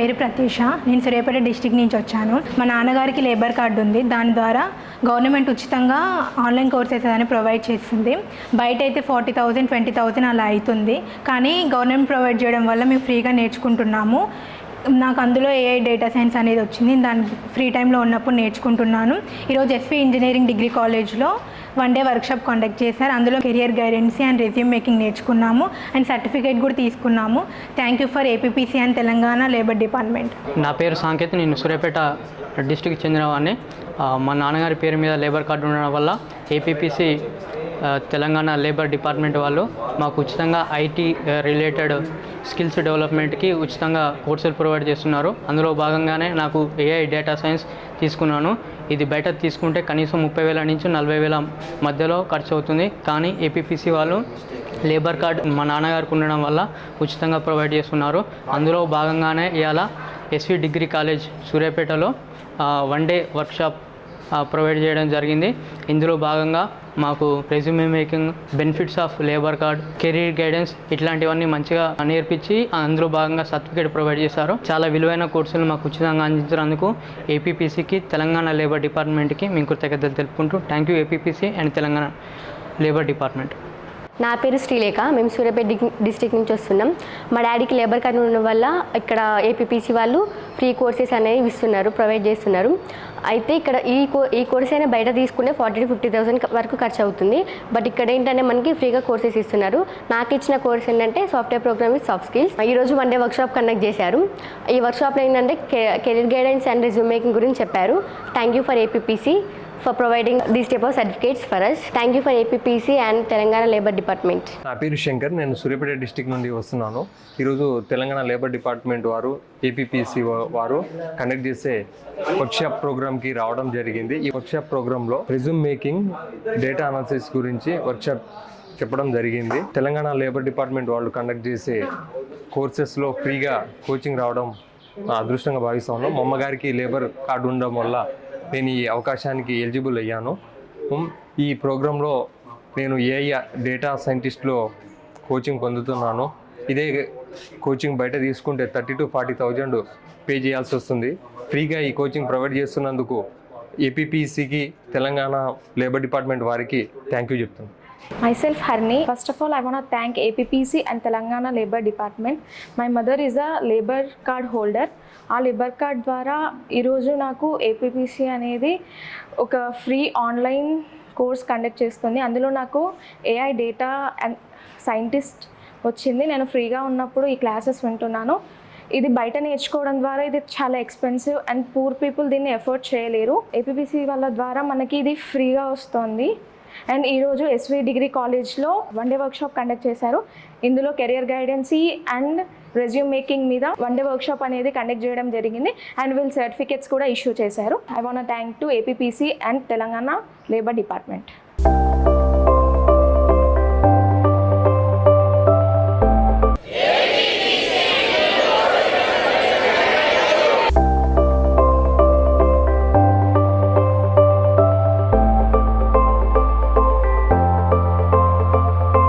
పేరు ప్రత్యూష. నేను సూర్యాపేట డిస్టిక్ నుంచి వచ్చాను. మా నాన్నగారికి లేబర్ కార్డు ఉంది. దాని ద్వారా గవర్నమెంట్ ఉచితంగా ఆన్లైన్ కోర్సెస్ అని ప్రొవైడ్ చేస్తుంది. బయట అయితే 40,000 20,000 అలా అవుతుంది. కానీ గవర్నమెంట్ ప్రొవైడ్ చేయడం వల్ల మేము ఫ్రీగా నేర్చుకుంటున్నాము. నాకు అందులో ఏఐ డేటా సైన్స్ అనేది వచ్చింది. దాని ఫ్రీ టైంలో ఉన్నప్పుడు నేర్చుకుంటున్నాను. ఈరోజు ఎస్వి ఇంజనీరింగ్ డిగ్రీ కాలేజ్లో 1 డే వర్క్షాప్ కండక్ట్ చేశారు. అందులో career guidance and resume making నేర్చుకున్నాము అండ్ సర్టిఫికేట్ కూడా తీసుకున్నాము. Thank you for APPC and Telangana labour department. నా పేరు సాంకేత్. నేను సూర్యాపేట డిస్టిక్ చెందినవాడిని. మా నాన్నగారి పేరు మీద లేబర్ కార్డు ఉండడం వల్ల ఏపీపీసీ తెలంగాణ లేబర్ డిపార్ట్మెంట్ వాళ్ళు మాకు ఉచితంగా ఐటీ రిలేటెడ్ స్కిల్స్ డెవలప్మెంట్కి ఉచితంగా కోర్సులు ప్రొవైడ్ చేస్తున్నారు. అందులో భాగంగానే నాకు ఏఐ డేటా సైన్స్ తీసుకున్నాను. ఇది బయట తీసుకుంటే కనీసం 30,000 నుంచి 40,000 మధ్యలో ఖర్చు అవుతుంది. కానీ ఏపీపీసీ వాళ్ళు లేబర్ కార్డ్ మా నాన్నగారికి ఉండడం వల్ల ఉచితంగా ప్రొవైడ్ చేస్తున్నారు. అందులో భాగంగానే ఇవాళ ఎస్వి డిగ్రీ కాలేజ్ సూర్యాపేటలో 1 డే వర్క్షాప్ ప్రొవైడ్ చేయడం జరిగింది. ఇందులో భాగంగా మాకు resume making, benefits of labour card, career guidance ఇట్లాంటివన్నీ మంచిగా నేర్పించి అందులో భాగంగా సర్టిఫికేట్ ప్రొవైడ్ చేశారు. చాలా విలువైన కోర్సులు మాకు ఉచితంగా అందించినందుకు ఏపీపీసీకి తెలంగాణ లేబర్ డిపార్ట్మెంట్కి మేము కృతజ్ఞతలు తెలుపుకుంటూ thank you APPC and Telangana labour department. నా పేరు శ్రీలేఖ. మేము సూర్యాపేట డిస్ట్రిక్ట్ నుంచి వస్తున్నాం. మా డాడీకి లేబర్ కార్డు ఉండడం వల్ల ఇక్కడ ఏపీపీసీ వాళ్ళు ఫ్రీ కోర్సెస్ అనేవి ఇస్తున్నారు, ప్రొవైడ్ చేస్తున్నారు. అయితే ఇక్కడ ఈ కోర్స్ అయినా బయట తీసుకుంటే 40,000 to 50,000 వరకు ఖర్చు అవుతుంది. బట్ ఇక్కడ ఏంటంటే మనకి ఫ్రీగా కోర్సెస్ ఇస్తున్నారు. నాకు ఇచ్చిన కోర్స్ ఏంటంటే software program with soft skills. ఈరోజు 1 డే వర్క్షాప్ కండక్ట్ చేశారు. ఈ వర్క్షాప్లో ఏంటంటే career guidance and resume making గురించి చెప్పారు. Thank you for APPC for providing these type of certificates for us. Thank you for APPC and Telangana Labor Department. నా పేరు శంకర్. నేను Suryapet district నుండి వస్తున్నాను. ఈరోజు తెలంగాణ లేబర్ డిపార్ట్మెంట్ వారు ఏపీపీసీ వారు కండక్ట్ చేసే వర్క్షాప్ ప్రోగ్రామ్కి రావడం జరిగింది. ఈ వర్క్షాప్ ప్రోగ్రాంలో రెజ్యూమ్ మేకింగ్, డేటా అనాలిసిస్ గురించి వర్క్షాప్ చెప్పడం జరిగింది. తెలంగాణ లేబర్ డిపార్ట్మెంట్ వాళ్ళు కండక్ట్ చేసే కోర్సెస్లో ఫ్రీగా కోచింగ్ రావడం అదృష్టంగా భావిస్తా ఉన్నాం. మా అమ్మగారికి లేబర్ కార్డు ఉండడం వల్ల నేను ఈ అవకాశానికి ఎలిజిబుల్ అయ్యాను. ఈ ప్రోగ్రాంలో నేను ఏఐ డేటా సైంటిస్ట్లో కోచింగ్ పొందుతున్నాను. ఇదే కోచింగ్ బయట తీసుకుంటే 30,000 to 40,000 పే చేయాల్సి వస్తుంది. ఫ్రీగా ఈ కోచింగ్ ప్రొవైడ్ చేస్తున్నందుకు ఏపీపీసీకి తెలంగాణ లేబర్ డిపార్ట్మెంట్ వారికి థ్యాంక్ యూ చెప్తున్నాను. Myself Harni. First of all, I want to thank APPC and Telangana Labor Department. My mother is a labor card holder. ఆ లేబర్ కార్డ్ ద్వారా ఈరోజు నాకు ఏపీపీసీ అనేది ఒక ఫ్రీ ఆన్లైన్ కోర్స్ కండక్ట్ చేస్తుంది. అందులో నాకు ఏఐ డేటా అండ్ సైంటిస్ట్ వచ్చింది. నేను ఫ్రీగా ఉన్నప్పుడు ఈ క్లాసెస్ వింటున్నాను. ఇది బయట నేర్చుకోవడం ద్వారా ఇది చాలా ఎక్స్పెన్సివ్ అండ్ పూర్ పీపుల్ దీన్ని ఎఫోర్డ్ చేయలేరు. ఏపీపీసీ వాళ్ళ ద్వారా మనకి ఇది ఫ్రీగా వస్తుంది. అండ్ ఈరోజు ఎస్వి డిగ్రీ కాలేజ్లో 1 డే వర్క్షాప్ కండక్ట్ చేశారు. ఇందులో కెరియర్ గైడెన్సీ అండ్ రెజ్యూమ్ మేకింగ్ మీద 1 డే వర్క్షాప్ అనేది కండక్ట్ చేయడం జరిగింది. అండ్ వీళ్ళు సర్టిఫికేట్స్ కూడా ఇష్యూ చేశారు. I want thank to APPC and Telangana labour department.